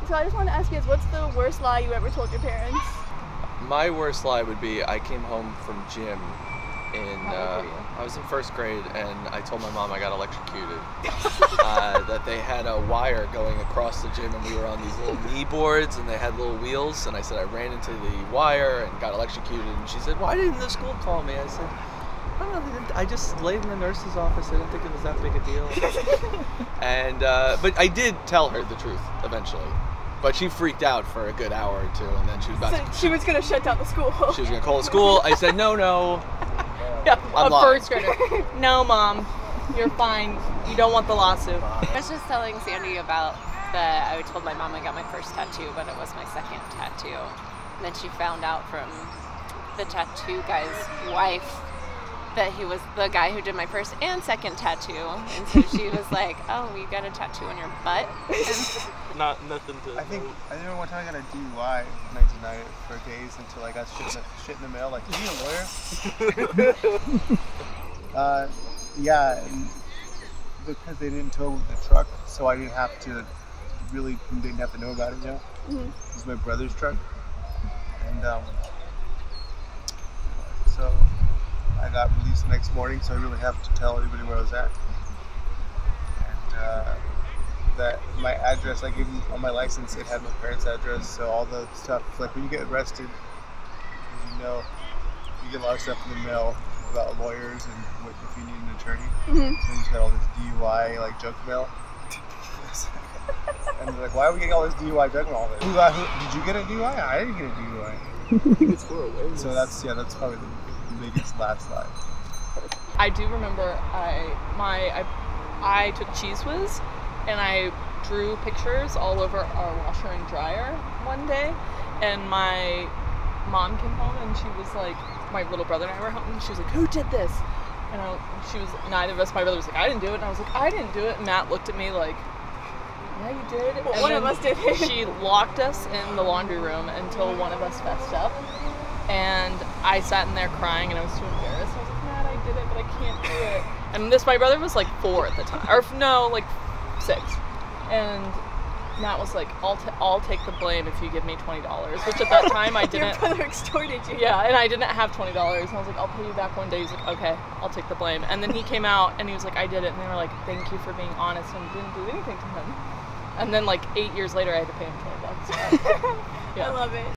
So I just want to ask you, what's the worst lie you ever told your parents? My worst lie would be I came home from gym I was in first grade, and I told my mom I got electrocuted. That they had a wire going across the gym, and we were on these little knee boards, and they had little wheels, and I said I ran into the wire and got electrocuted, and she said, why didn't the school call me? I said, I don't know, I just laid in the nurse's office. I didn't think it was that big a deal. And but I did tell her the truth eventually. But she freaked out for a good hour or two, and then she was about she was going to shut down the school. She was going to call the school. I said, no. Yeah, I'm a first grader. No, Mom, you're fine. You don't want the lawsuit. I was just telling Sandy about that I told my mom I got my first tattoo, but it was my second tattoo. And then she found out from the tattoo guy's wife that he was the guy who did my first and second tattoo. And so she was like, oh, you got a tattoo on your butt? Nothing to... I remember one time I got a DUI and I denied it for days until I got shit in the mail. Like, are you a lawyer? Yeah, because they didn't tow the truck, so I didn't have to didn't have to know about it, you know? Mm-hmm. It was my brother's truck. And so I got released the next morning, so I really have to tell everybody where I was at. And that my address, I gave them on my license, it had my parents' address, so all the stuff, like when you get arrested, you know, you get a lot of stuff in the mail about lawyers and what if you need an attorney. Mm-hmm. So you just got all this DUI, like, junk mail. And they're like, why are we getting all this DUI junk mail? Did you get a DUI? I didn't get a DUI. I think it's for awareness. So that's probably the biggest last lie. I do remember I took Cheese Whiz and I drew pictures all over our washer and dryer one day, and my mom came home and she was like, my little brother and I were home, and she was like, who did this? And neither of us, my brother was like, I didn't do it, and I was like, I didn't do it, and Matt looked at me like, yeah, you did. Well, one of us did. She locked us in the laundry room until one of us fessed up, and I sat in there crying, and I was too embarrassed. I was like, Matt, I did it, but I can't do it. And my brother was like 4 at the time, or no, like 6. And Matt was like, I'll take the blame if you give me $20, which at that time I didn't. Your brother extorted you. Yeah, and I didn't have $20. And I was like, I'll pay you back one day. He's like, okay, I'll take the blame. And then he came out and he was like, I did it. And they were like, thank you for being honest, and didn't do anything to him. And then like 8 years later, I had to pay him $20. Yeah. I love it.